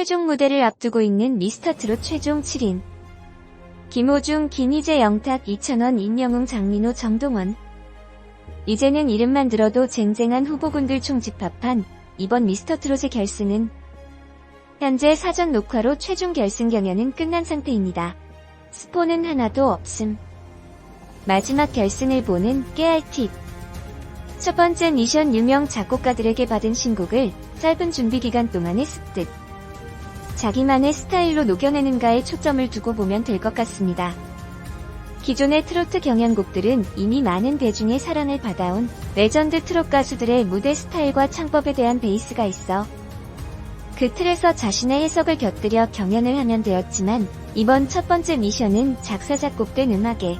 최종 무대를 앞두고 있는 미스터트롯 최종 7인 김호중, 김희재, 영탁, 이찬원, 임영웅, 장민호, 정동원. 이제는 이름만 들어도 쟁쟁한 후보군들 총집합한 이번 미스터트롯의 결승은 현재 사전 녹화로 최종 결승 경연은 끝난 상태입니다. 스포는 하나도 없음. 마지막 결승을 보는 깨알 팁. 첫 번째 미션, 유명 작곡가들에게 받은 신곡을 짧은 준비 기간 동안에 습득. 자기만의 스타일로 녹여내는가에 초점을 두고 보면 될 것 같습니다. 기존의 트로트 경연곡들은 이미 많은 대중의 사랑을 받아온 레전드 트롯 가수들의 무대 스타일과 창법에 대한 베이스가 있어 그 틀에서 자신의 해석을 곁들여 경연을 하면 되었지만, 이번 첫 번째 미션은 작사 작곡된 음악에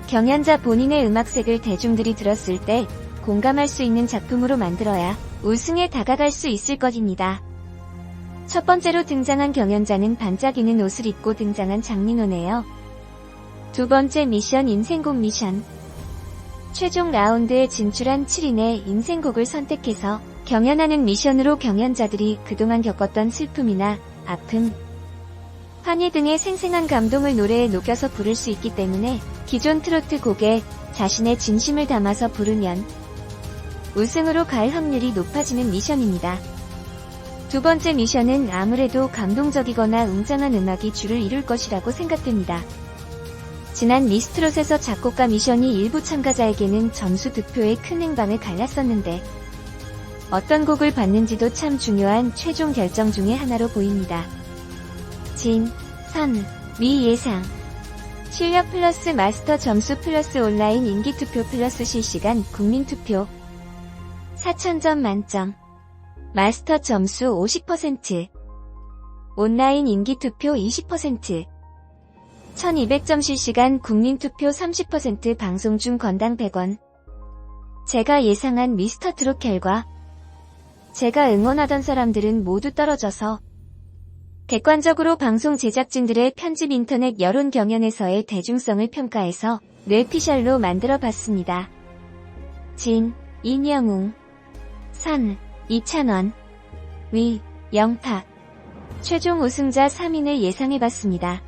경연자 본인의 음악색을 대중들이 들었을 때 공감할 수 있는 작품으로 만들어야 우승에 다가갈 수 있을 것입니다. 첫 번째로 등장한 경연자는 반짝이는 옷을 입고 등장한 장민호네요. 두 번째 미션, 인생곡 미션. 최종 라운드에 진출한 7인의 인생곡을 선택해서 경연하는 미션으로 경연자들이 그동안 겪었던 슬픔이나 아픔, 환희 등의 생생한 감동을 노래에 녹여서 부를 수 있기 때문에 기존 트로트 곡에 자신의 진심을 담아서 부르면 우승으로 갈 확률이 높아지는 미션입니다. 두 번째 미션은 아무래도 감동적이거나 웅장한 음악이 주를 이룰 것이라고 생각됩니다. 지난 미스트롯에서 작곡가 미션이 일부 참가자에게는 점수 득표에 큰 행방을 갈랐었는데 어떤 곡을 받는지도 참 중요한 최종 결정 중의 하나로 보입니다. 진, 선, 미 예상. 실력 플러스 마스터 점수 플러스 온라인 인기투표 플러스 실시간 국민투표. 4000점 만점. 마스터 점수 50%. 온라인 인기투표 20%. 1200점 실시간 국민투표 30%. 방송 중 건당 100원. 제가 예상한 미스터트롯 결과. 제가 응원하던 사람들은 모두 떨어져서 객관적으로 방송 제작진들의 편집, 인터넷 여론 경연에서의 대중성을 평가해서 뇌피셜로 만들어봤습니다. 진, 임영웅. 선, 이찬원. 위, 영탁. 최종 우승자 3인을 예상해봤습니다.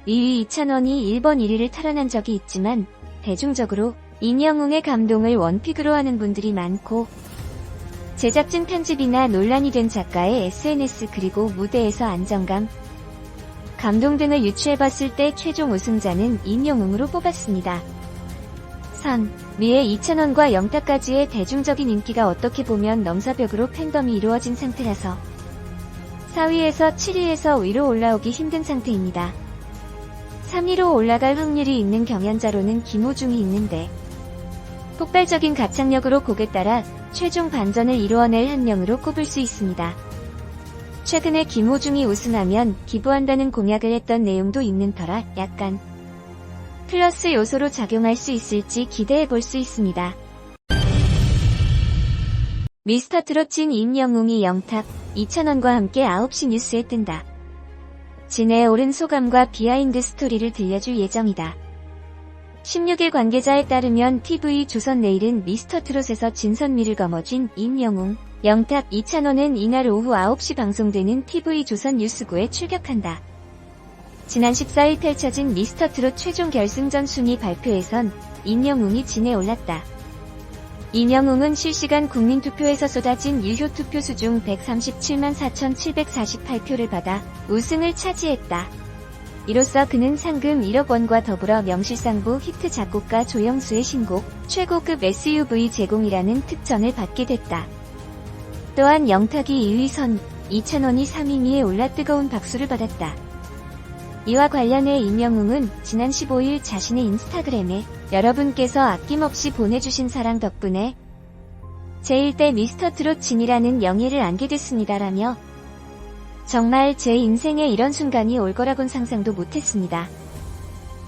2위 이찬원이 1번 1위를 탈환한 적이 있지만 대중적으로 임영웅의 감동을 원픽으로 하는 분들이 많고, 제작진 편집이나 논란이 된 작가의 SNS 그리고 무대에서 안정감, 감동 등을 유추해봤을 때 최종 우승자는 임영웅으로 뽑았습니다. 선, 미의 이찬원과 영탁까지의 대중적인 인기가 어떻게 보면 넘사벽으로 팬덤이 이루어진 상태라서 4위에서 7위에서 위로 올라오기 힘든 상태입니다. 3위로 올라갈 확률이 있는 경연자로는 김호중이 있는데 폭발적인 가창력으로 곡에 따라 최종 반전을 이루어낼 한 명으로 꼽을 수 있습니다. 최근에 김호중이 우승하면 기부한다는 공약을 했던 내용도 있는 터라 약간 플러스 요소로 작용할 수 있을지 기대해볼 수 있습니다. 미스터트롯 진, 임영웅이 영탁, 이찬원과 함께 9시 뉴스에 뜬다. 진에 오른 소감과 비하인드 스토리를 들려줄 예정이다. 16일 관계자에 따르면 TV조선 내일은 미스터트롯에서 진선미를 거머쥔 임영웅, 영탁, 이찬원은 이날 오후 9시 방송되는 TV조선 뉴스9에 출격한다. 지난 14일 펼쳐진 미스터트롯 최종 결승전 순위 발표에선 임영웅이 진에 올랐다. 임영웅은 실시간 국민투표에서 쏟아진 유효 투표수 중 137만 4,748표를 받아 우승을 차지했다. 이로써 그는 상금 1억 원과 더불어 명실상부 히트 작곡가 조영수의 신곡 최고급 SUV 제공이라는 특전을 받게 됐다. 또한 영탁이 2위, 선, 이찬원이 3위에 올라 뜨거운 박수를 받았다. 이와 관련해 임영웅은 지난 15일 자신의 인스타그램에 여러분께서 아낌없이 보내주신 사랑 덕분에 제1대 미스터트롯 진이라는 영예를 안게 됐습니다라며 정말 제 인생에 이런 순간이 올 거라곤 상상도 못했습니다.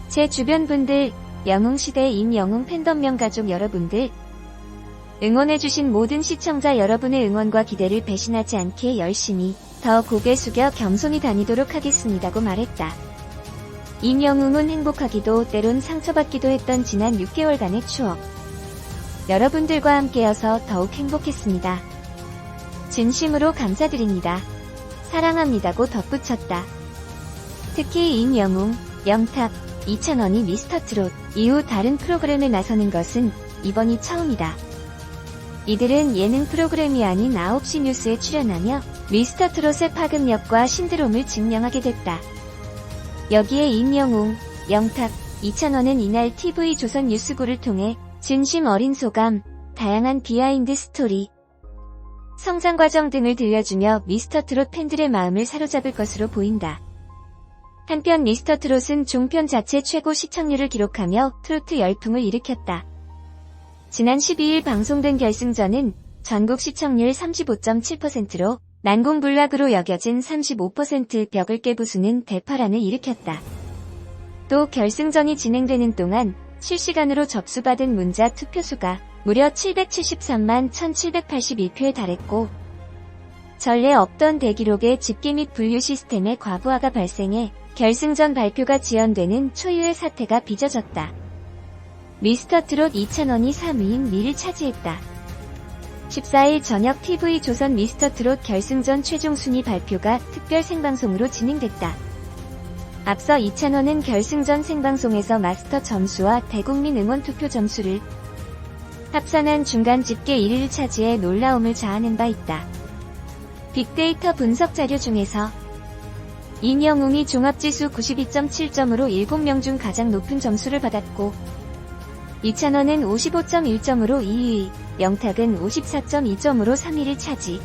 제 주변 분들, 영웅시대 임영웅 팬덤명 가족 여러분들, 응원해주신 모든 시청자 여러분의 응원과 기대를 배신하지 않게 열심히 더 고개 숙여 겸손히 다니도록 하겠습니다고 말했다. 임영웅은 행복하기도 때론 상처받기도 했던 지난 6개월간의 추억. 여러분들과 함께여서 더욱 행복했습니다. 진심으로 감사드립니다. 사랑합니다고 덧붙였다. 특히 임영웅, 영탁, 이찬원이 미스터트롯 이후 다른 프로그램에 나서는 것은 이번이 처음이다. 이들은 예능 프로그램이 아닌 9시 뉴스에 출연하며 미스터트롯의 파급력과 신드롬을 증명하게 됐다. 여기에 임영웅, 영탁, 이찬원은 이날 TV조선 뉴스구를 통해 진심 어린 소감, 다양한 비하인드 스토리, 성장 과정 등을 들려주며 미스터트롯 팬들의 마음을 사로잡을 것으로 보인다. 한편 미스터트롯은 종편 자체 최고 시청률을 기록하며 트로트 열풍을 일으켰다. 지난 12일 방송된 결승전은 전국 시청률 35.7%로 난공불락으로 여겨진 35% 벽을 깨부수는 대파란을 일으켰다. 또 결승전이 진행되는 동안 실시간으로 접수받은 문자 투표수가 무려 773만 1781표에 달했고 전례 없던 대기록의 집계 및 분류 시스템의 과부하가 발생해 결승전 발표가 지연되는 초유의 사태가 빚어졌다. 미스터트롯 이찬원이 3위인 미를 차지했다. 14일 저녁 TV조선 미스터트롯 결승전 최종 순위 발표가 특별 생방송으로 진행됐다. 앞서 이찬원은 결승전 생방송에서 마스터 점수와 대국민 응원 투표 점수를 합산한 중간 집계 1위를 차지해 놀라움을 자아낸 바 있다. 빅데이터 분석 자료 중에서 임영웅이 종합지수 92.7점으로 7명 중 가장 높은 점수를 받았고 이찬원은 55.1점으로 2위, 영탁은 54.2점으로 3위를 차지.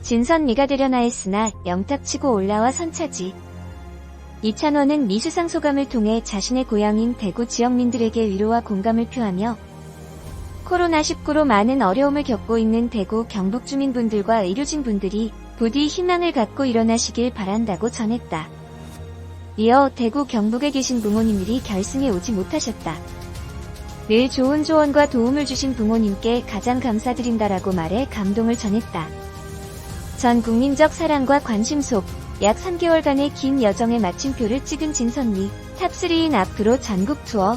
진선미가 되려나 했으나 영탁치고 올라와 선차지. 이찬원은 미수상 소감을 통해 자신의 고향인 대구 지역민들에게 위로와 공감을 표하며 코로나19로 많은 어려움을 겪고 있는 대구 경북 주민분들과 의료진분들이 부디 희망을 갖고 일어나시길 바란다고 전했다. 이어 대구 경북에 계신 부모님들이 결승에 오지 못하셨다. 늘 좋은 조언과 도움을 주신 부모님께 가장 감사드린다라고 말해 감동을 전했다. 전 국민적 사랑과 관심 속 약 3개월간의 긴 여정에 마침표를 찍은 진선미, 탑3인 앞으로 전국 투어,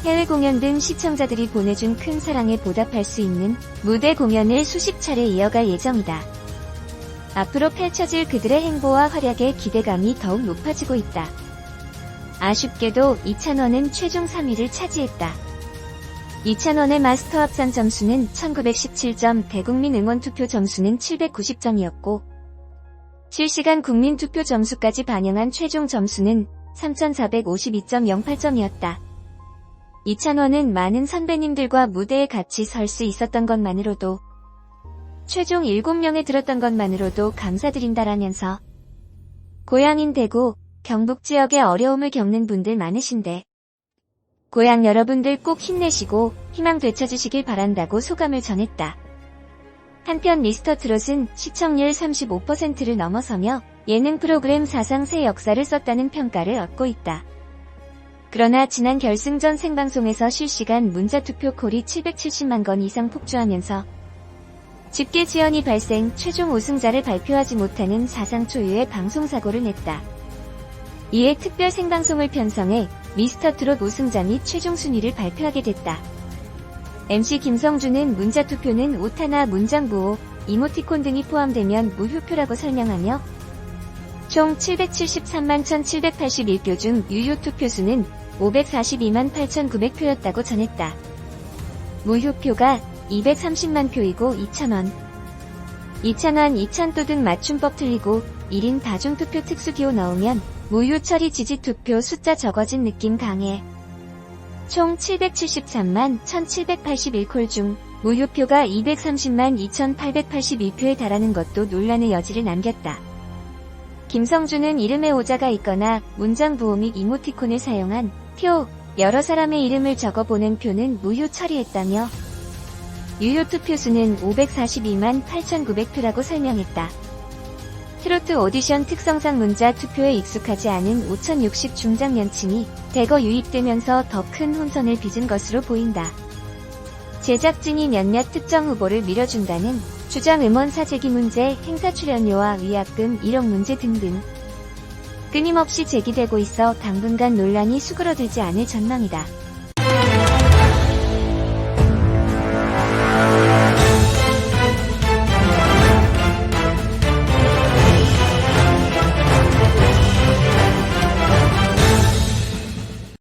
해외 공연 등 시청자들이 보내준 큰 사랑에 보답할 수 있는 무대 공연을 수십 차례 이어갈 예정이다. 앞으로 펼쳐질 그들의 행보와 활약에 기대감이 더욱 높아지고 있다. 아쉽게도 이찬원은 최종 3위를 차지했다. 이찬원의 마스터 합산 점수는 1917점, 대국민 응원투표 점수는 790점이었고 실시간 국민투표 점수까지 반영한 최종 점수는 3452.08점이었다. 이찬원은 많은 선배님들과 무대에 같이 설 수 있었던 것만으로도 최종 7명에 들었던 것만으로도 감사드린다라면서 고향인 대구, 경북 지역에 어려움을 겪는 분들 많으신데 고향 여러분들 꼭 힘내시고 희망 되찾으시길 바란다고 소감을 전했다. 한편 미스터트롯은 시청률 35%를 넘어서며 예능 프로그램 사상 새 역사를 썼다는 평가를 얻고 있다. 그러나 지난 결승전 생방송에서 실시간 문자투표 콜이 770만 건 이상 폭주하면서 집계 지연이 발생, 최종 우승자를 발표하지 못하는 사상 초유의 방송사고를 냈다. 이에 특별 생방송을 편성해 미스터트롯 우승자 및 최종 순위를 발표하게 됐다. MC 김성주는 문자투표는 오타나 문장부호, 이모티콘 등이 포함되면 무효표라고 설명하며 총 773만 1781표 중 유효 투표수는 542만 8900표였다고 전했다. 무효표가 230만 표이고 이찬원, 이찬또 등 맞춤법 틀리고 1인 다중투표 특수기호 넣으면 무효 처리 지지투표 숫자 적어진 느낌 강해. 총 773만 1781콜 중 무효표가 230만 2882표에 달하는 것도 논란의 여지를 남겼다. 김성주는 이름에 오자가 있거나 문장부호 및 이모티콘을 사용한 표, 여러 사람의 이름을 적어보낸 표는 무효 처리했다며 유효 투표수는 542만 8900표라고 설명했다. 트로트 오디션 특성상 문자 투표에 익숙하지 않은 5060 중장년층이 대거 유입되면서 더 큰 혼선을 빚은 것으로 보인다. 제작진이 몇몇 특정 후보를 밀어준다는 주장 음원 사재기 문제, 행사 출연료와 위약금 1억 문제 등등 끊임없이 제기되고 있어 당분간 논란이 수그러들지 않을 전망이다.